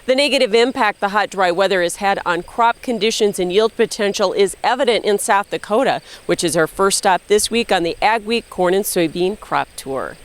The negative impact the hot, dry weather has had on crop conditions and yield potential is evident in South Dakota, which is our first stop this week on the AgWeek Corn and Soybean Crop Tour.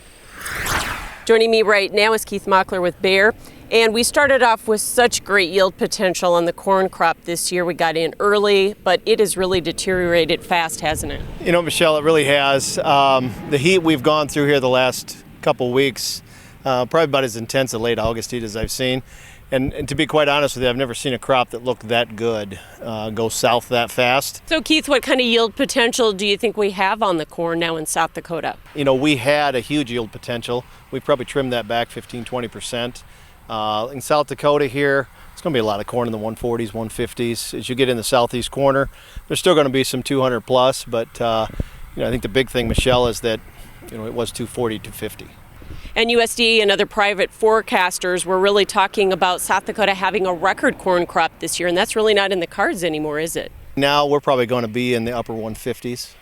Joining me right now is Keith Mockler with Bayer. And we started off with such great yield potential on the corn crop this year. We got in early, but it has really deteriorated fast, hasn't it? You know, Michelle, it really has. The heat we've gone through here the last couple weeks, probably about as intense a late August heat as I've seen. And to be quite honest with you, I've never seen a crop that looked that good go south that fast. So Keith, what kind of yield potential do you think we have on the corn now in South Dakota? You know, we had a huge yield potential. We probably trimmed that back 15-20%. In South Dakota here, it's going to be a lot of corn in the 140s, 150s. As you get in the southeast corner, there's still going to be some 200 plus, but you know, I think the big thing, Michelle, is that it was 240, 250. And USDA and other private forecasters were really talking about South Dakota having a record corn crop this year, and that's really not in the cards anymore, is it? Now we're probably going to be in the upper 150s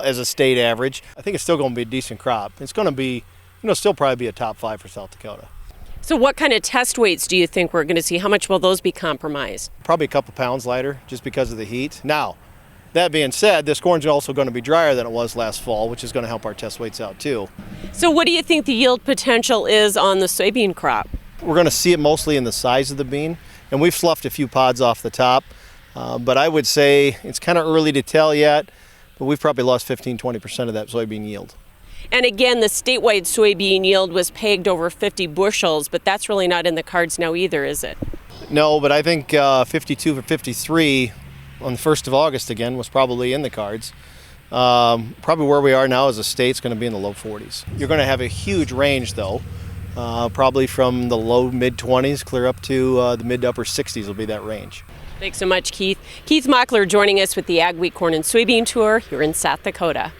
as a state average. I think it's still going to be a decent crop. It's going to be, still probably be a top 5 for South Dakota. So what kind of test weights do you think we're going to see? How much will those be compromised? Probably a couple pounds lighter just because of the heat. Now, that being said, this corn's also going to be drier than it was last fall, which is going to help our test weights out too. So what do you think the yield potential is on the soybean crop? We're going to see it mostly in the size of the bean, and we've sloughed a few pods off the top. But I would say it's kind of early to tell yet, but we've probably lost 15-20% of that soybean yield. And again, the statewide soybean yield was pegged over 50 bushels, but that's really not in the cards now either, is it? No, but I think 52 or 53 on the 1st of August again was probably in the cards. Probably where we are now as a state is going to be in the low 40s. You're going to have a huge range though, probably from the low mid-20s clear up to the mid to upper 60s will be that range. Thanks so much, Keith. Keith Mockler joining us with the AgWeek Corn and Soybean Tour here in South Dakota.